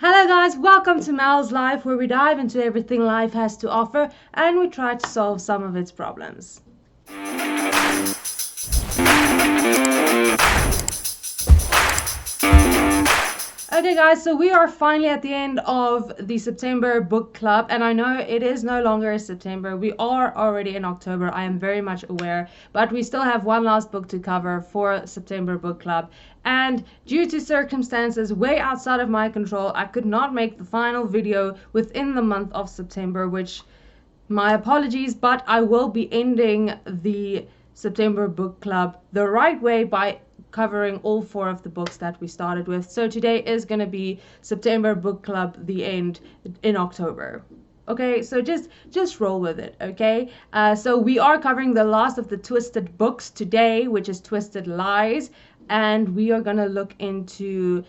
Hello guys, welcome to Mel's Life, where we dive into everything life has to offer and we try to solve some of its problems. Okay guys, so we are finally at the end of the September book club, and I know it is no longer September. We are already in October, I am very much aware, but we still have one last book to cover for September book club. And due to circumstances way outside of my control, I could not make the final video within the month of September, which my apologies, but I will be ending the September book club the right way by covering all 4 of the books that we started with. So today is going to be September book club, the end in October. Okay, so just roll with it, okay? So we are covering the last of the twisted books today, which is Twisted Lies, and we are going to look into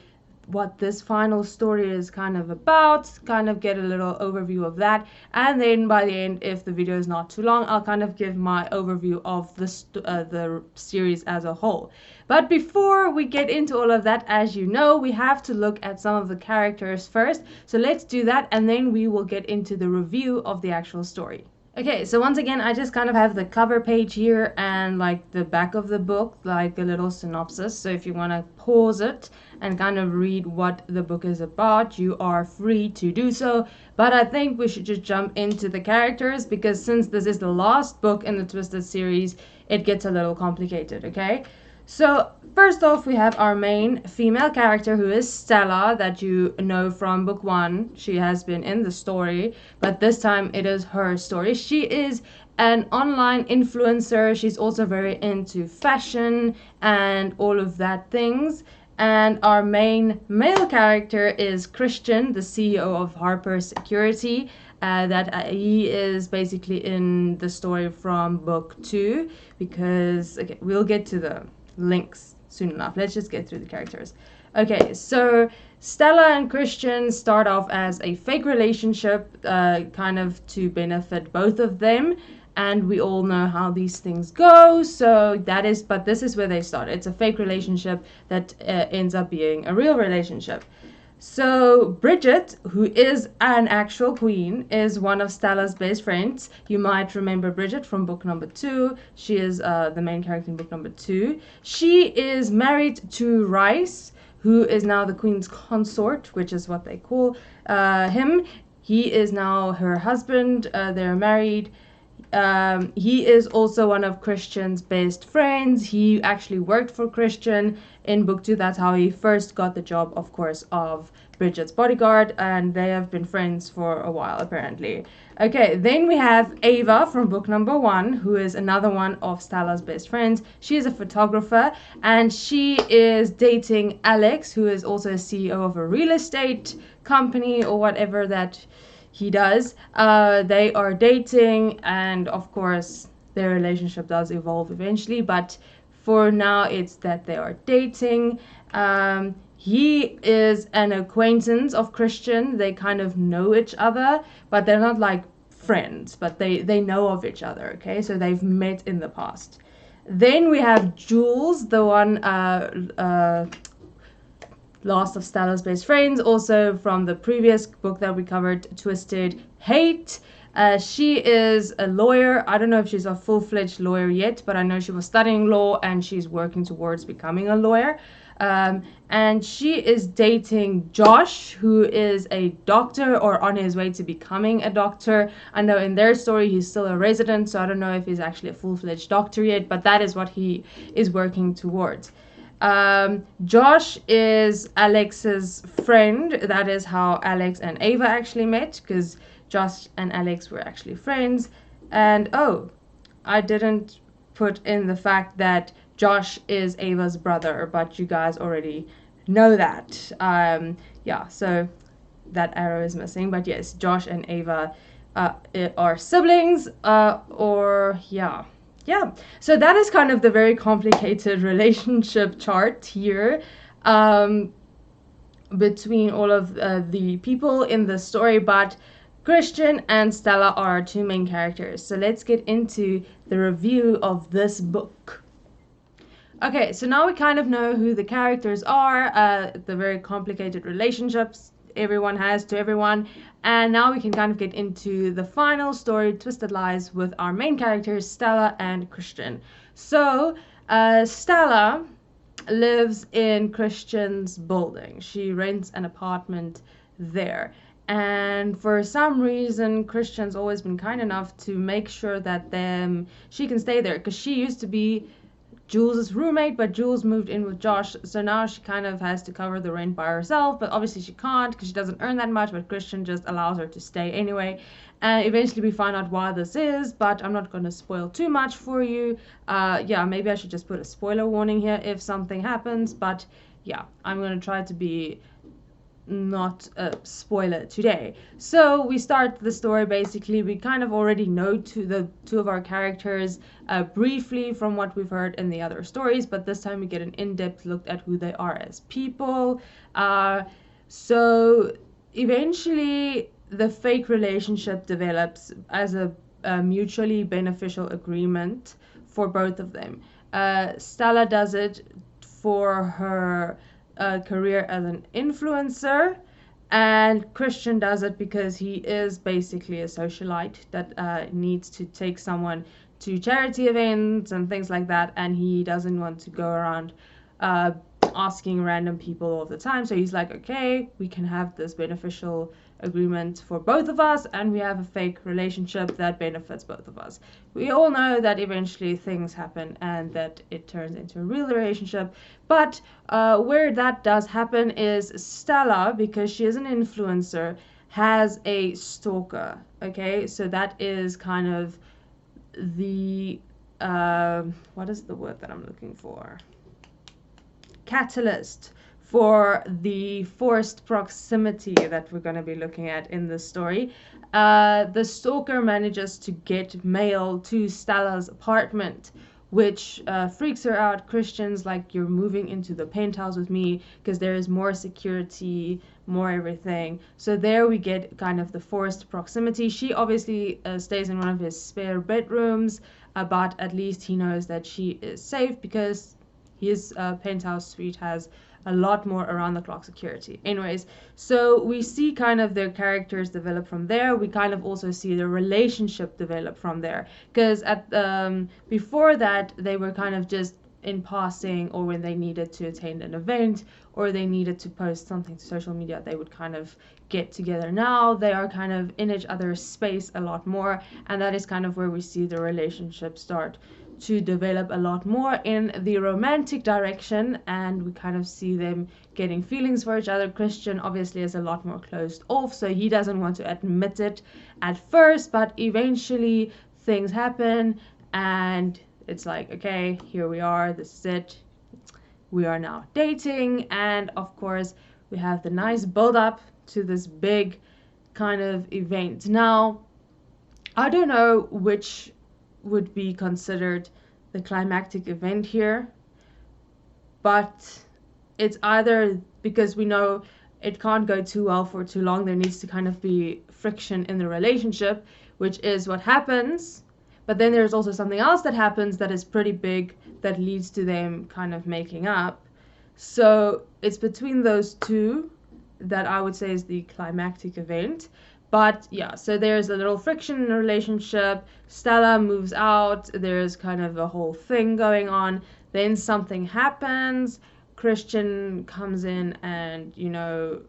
what this final story is kind of about, kind of get a little overview of that, and then by the end, if the video is not too long, I'll kind of give my overview of the series as a whole. But before we get into all of that, as you know, we have to look at some of the characters first, so let's do that, and then we will get into the review of the actual story. Okay, so once again, I just kind of have the cover page here and like the back of the book, like a little synopsis. So if you want to pause it and kind of read what the book is about, you are free to do so. But I think we should just jump into the characters, because since this is the last book in the Twisted series, it gets a little complicated, okay? So first off, we have our main female character, who is Stella, that you know from book 1. She has been in the story, but this time it is her story. She is an online influencer. She's also very into fashion and all of that things. And our main male character is Christian, the CEO of Harper Security. He is basically in the story from book 2, because okay, we'll get to the links soon enough. Let's just get through the characters. Okay, so Stella and Christian start off as a fake relationship, kind of to benefit both of them, and we all know how these things go. So but this is where they start. It's a fake relationship that ends up being a real relationship. So Bridget, who is an actual queen, is one of Stella's best friends. You might remember Bridget from book number 2. She is the main character in book number 2. She is married to Rice, who is now the queen's consort, which is what they call him. He is now her husband. They're married. He is also one of Christian's best friends. He actually worked for Christian in book 2. That's how he first got the job, of course, of Bridget's bodyguard, and they have been friends for a while apparently. Okay, then we have Ava from book number 1, who is another one of Stella's best friends. She is a photographer, and she is dating Alex, who is also a CEO of a real estate company or whatever that he does. They are dating, and of course their relationship does evolve eventually, but for now it's that they are dating. He is an acquaintance of Christian. They kind of know each other, but they're not like friends, but they know of each other, okay? So they've met in the past. Then we have Jules, the one last of Stella's best friends, also from the previous book that we covered, Twisted Hate. She is a lawyer. I don't know if she's a full-fledged lawyer yet, but I know she was studying law and she's working towards becoming a lawyer. And she is dating Josh, who is a doctor or on his way to becoming a doctor. I know in their story he's still a resident, so I don't know if he's actually a full-fledged doctor yet, but that is what he is working towards. Josh is Alex's friend. That is how Alex and Ava actually met, because Josh and Alex were actually friends. And oh, I didn't put in the fact that Josh is Ava's brother, but you guys already know that. Yeah, so that arrow is missing, but yes, Josh and Ava are siblings, yeah, so that is kind of the very complicated relationship chart here between all of the people in the story, but Christian and Stella are our 2 main characters. So let's get into the review of this book. Okay, so now we kind of know who the characters are, the very complicated relationships everyone has to everyone. And now we can kind of get into the final story, Twisted Lies, with our main characters, Stella and Christian. So, Stella lives in Christian's building. She rents an apartment there. And for some reason, Christian's always been kind enough to make sure that she can stay there, because she used to be Jules's roommate, but Jules moved in with Josh, so now she kind of has to cover the rent by herself, but obviously she can't because she doesn't earn that much, but Christian just allows her to stay anyway. And eventually we find out why this is, but I'm not going to spoil too much for you. Yeah, maybe I should just put a spoiler warning here if something happens, but yeah, I'm going to try to be not a spoiler today. So we start the story. Basically, we kind of already know the two of our characters briefly from what we've heard in the other stories, but this time we get an in-depth look at who they are as people. So eventually the fake relationship develops as a mutually beneficial agreement for both of them. Stella does it for her career as an influencer, and Christian does it because he is basically a socialite that needs to take someone to charity events and things like that, and he doesn't want to go around asking random people all the time. So he's like, okay, we can have this beneficial agreement for both of us, and we have a fake relationship that benefits both of us. We all know that eventually things happen and that it turns into a real relationship, but where that does happen is Stella, because she is an influencer, has a stalker. Okay, so that is kind of the what is the word that I'm looking for? Catalyst for the forced proximity that we're going to be looking at in this story. The stalker manages to get mail to Stella's apartment, which freaks her out. Christian's like, you're moving into the penthouse with me because there is more security, more everything. So there we get kind of the forced proximity. She obviously stays in one of his spare bedrooms, but at least he knows that she is safe because his penthouse suite has a lot more around the clock security. Anyways, so we see kind of their characters develop from there. We kind of also see their relationship develop from there, because at before that they were kind of just in passing, or when they needed to attend an event or they needed to post something to social media, they would kind of get together. Now they are kind of in each other's space a lot more, and that is kind of where we see the relationship start to develop a lot more in the romantic direction, and we kind of see them getting feelings for each other. Christian obviously is a lot more closed off, so he doesn't want to admit it at first, but eventually things happen and it's like, okay, here we are, this is it, we are now dating. And of course we have the nice build up to this big kind of event. Now I don't know which would be considered the climactic event here, but it's either, because we know it can't go too well for too long, there needs to kind of be friction in the relationship, which is what happens, but then there's also something else that happens that is pretty big that leads to them kind of making up. So it's between those two that I would say is the climactic event. But yeah, so there's a little friction in the relationship. Stella moves out. There's kind of a whole thing going on. Then something happens. Christian comes in and, you know,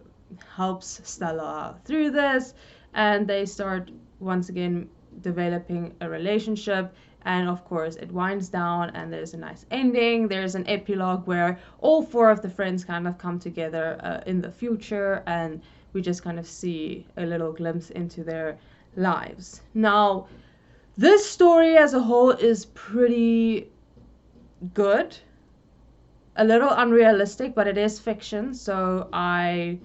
helps Stella through this. And they start once again developing a relationship. And of course it winds down and there's a nice ending. There's an epilogue where all four of the friends kind of come together in the future, and we just kind of see a little glimpse into their lives. Now, this story as a whole is pretty good. A little unrealistic, but it is fiction, so I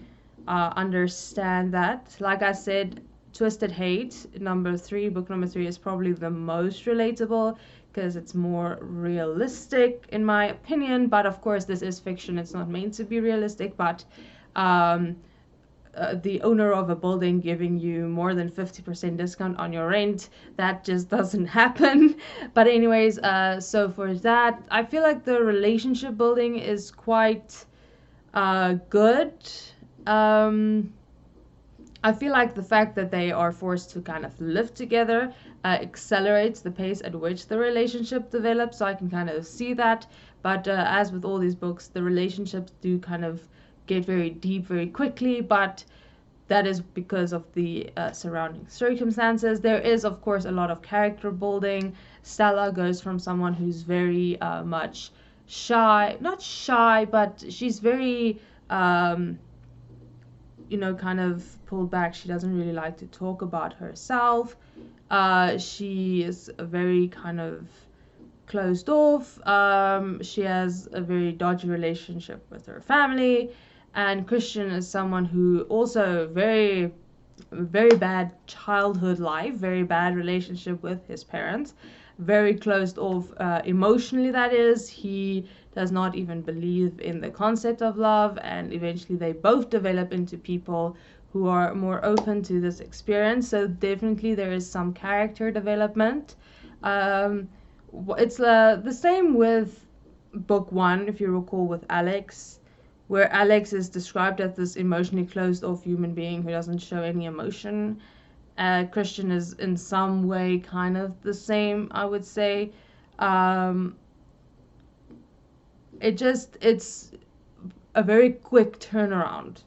understand that. Like I said, Twisted Hate, book number 3 is probably the most relatable because it's more realistic in my opinion, but of course this is fiction, it's not meant to be realistic, but the owner of a building giving you more than 50% discount on your rent, that just doesn't happen. But anyways, so for that, I feel like the relationship building is quite good. I feel like the fact that they are forced to kind of live together accelerates the pace at which the relationship develops. So I can kind of see that. But as with all these books, the relationships do kind of get very deep very quickly. But that is because of the surrounding circumstances. There is, of course, a lot of character building. Stella goes from someone who's very much shy, not shy, but she's very kind of pulled back. She doesn't really like to talk about herself. She is a very kind of closed off. She has a very dodgy relationship with her family. And Christian is someone who also very bad childhood life, very bad relationship with his parents, very closed off emotionally, that is. He does not even believe in the concept of love, and eventually they both develop into people who are more open to this experience. So definitely there is some character development. It's the same with book one, if you recall, with Alex, where Alex is described as this emotionally closed off human being who doesn't show any emotion. Christian is in some way kind of the same, I would say. It's a very quick turnaround,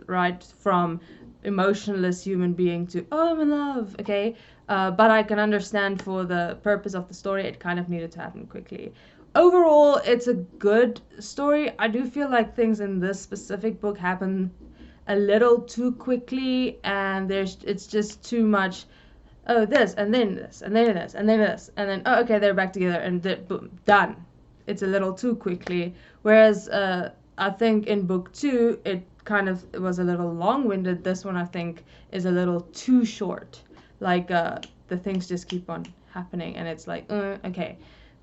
right, from emotionless human being to, oh, I'm in love, okay. But I can understand for the purpose of the story it kind of needed to happen quickly. Overall, it's a good story. I do feel like things in this specific book happen a little too quickly, and it's just too much. Oh, this and then this and then this and then this and then, oh, okay, they're back together, and boom, done. It's a little too quickly. Whereas I think in book two it was a little long-winded. This one I think is a little too short. Like the things just keep on happening, and it's like, okay.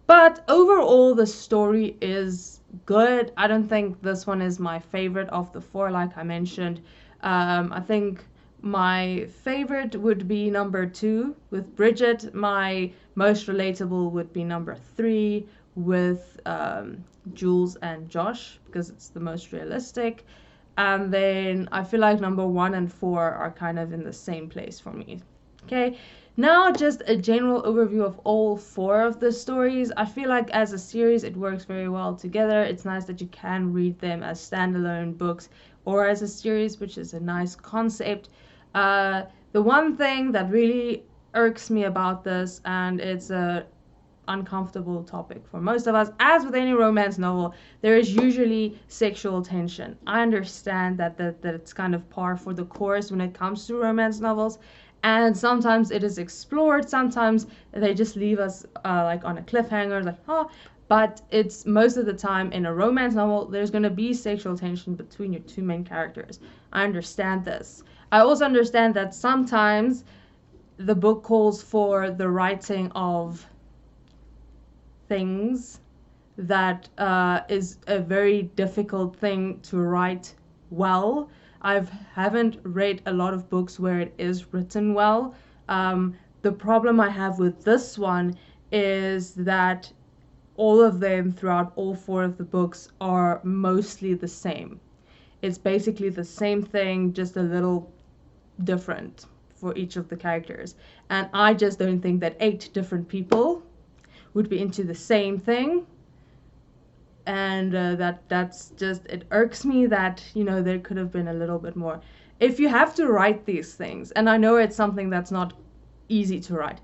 But overall, the story is good. I don't think this one is my favorite of the four, like I mentioned. I think my favorite would be number 2 with Bridget. My most relatable would be number 3 with Jules and Josh, because it's the most realistic. And then I feel like number 1 and 4 are kind of in the same place for me. Okay, now just a general overview of all 4 of the stories. I feel like as a series it works very well together. It's nice that you can read them as standalone books or as a series, which is a nice concept. The one thing that really irks me about this, and it's a uncomfortable topic for most of us, as with any romance novel, there is usually sexual tension. I understand that it's kind of par for the course when it comes to romance novels, and sometimes it is explored, sometimes they just leave us like on a cliffhanger, like, oh. But it's most of the time in a romance novel there's going to be sexual tension between your 2 main characters. I understand this. I also understand that sometimes the book calls for the writing of things that is a very difficult thing to write well. I haven't read a lot of books where it is written well. The problem I have with this one is that all of them throughout all 4 of the books are mostly the same. It's basically the same thing, just a little different for each of the characters. And I just don't think that 8 different people would be into the same thing. And that's just, it irks me that, there could have been a little bit more. If you have to write these things, and I know it's something that's not easy to write,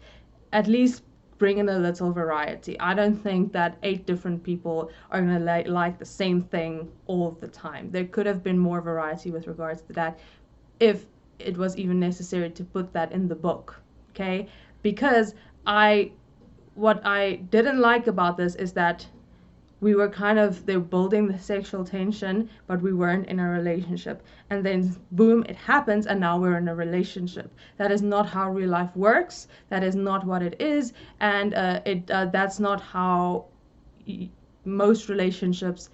at least bring in a little variety. I don't think that 8 different people are going to like the same thing all the time. There could have been more variety with regards to that, if it was even necessary to put that in the book, okay? Because what I didn't like about this is that we were they're building the sexual tension, but we weren't in a relationship. And then boom, it happens, and now we're in a relationship. That is not how real life works. That is not what it is. And that's not how most relationships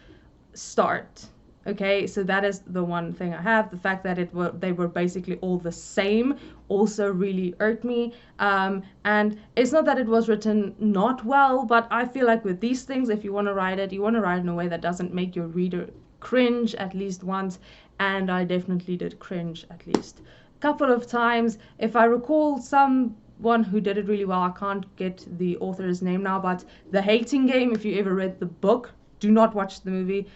start. Okay, so that is the one thing I have. The fact that they were basically all the same also really irked me. And it's not that it was written not well, but I feel like with these things, if you want to write it, you want to write in a way that doesn't make your reader cringe at least once. And I definitely did cringe at least couple of times. If I recall someone who did it really well, I can't get the author's name now, but The Hating Game, if you ever read the book, do not watch the movie.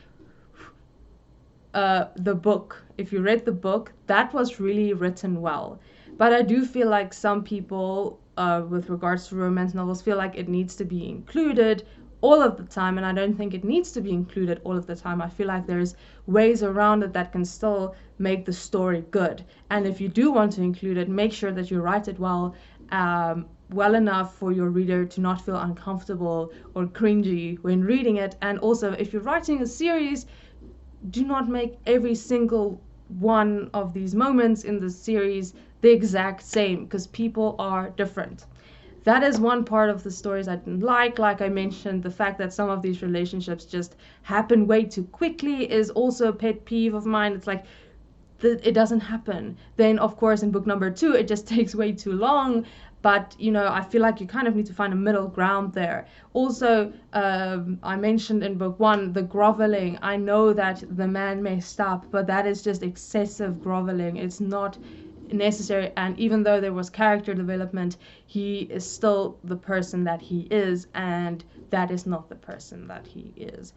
The book, if you read the book, that was really written well. But I do feel like some people, with regards to romance novels, feel like it needs to be included all of the time, and I don't think it needs to be included all of the time. I feel like there's ways around it that can still make the story good. And if you do want to include it, make sure that you write it well, well enough for your reader to not feel uncomfortable or cringy when reading it. And also, if you're writing a series, do not make every single one of these moments in the series the exact same, because people are different. That is one part of the stories I didn't like I mentioned, the fact that some of these relationships just happen way too quickly is also a pet peeve of mine. It's like, it doesn't happen. Then of course in book number 2 it just takes way too long. But I feel like you kind of need to find a middle ground there. Also, I mentioned in book 1 the groveling. I know that the man messed up, but that is just excessive groveling. It's not necessary. And even though there was character development, he is still the person that he is, and that is not the person that he is.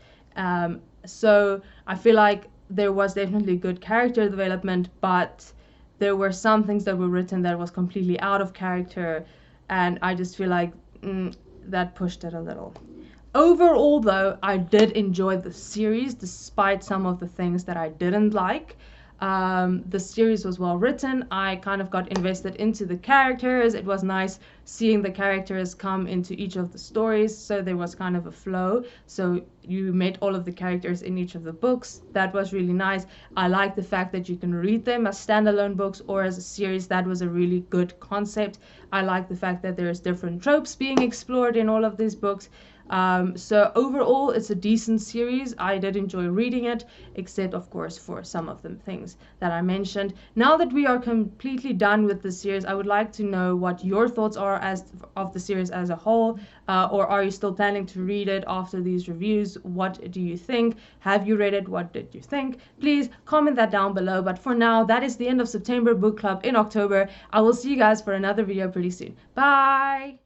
So I feel like there was definitely good character development, but there were some things that were written that was completely out of character, and I just feel like that pushed it a little. Overall though, I did enjoy the series despite some of the things that I didn't like. The series was well written. I kind of got invested into the characters. It was nice seeing the characters come into each of the stories, so there was kind of a flow. So you met all of the characters in each of the books. That was really nice. I like the fact that you can read them as standalone books or as a series. That was a really good concept. I like the fact that there's different tropes being explored in all of these books. So overall, it's a decent series. I did enjoy reading it, except of course for some of the things that I mentioned. Now that we are completely done with the series, I would like to know what your thoughts are of the series as a whole, or are you still planning to read it after these reviews? What do you think? Have you read it? What did you think? Please comment that down below. But for now, that is the end of September Book Club in October. I will see you guys for another video pretty soon. Bye!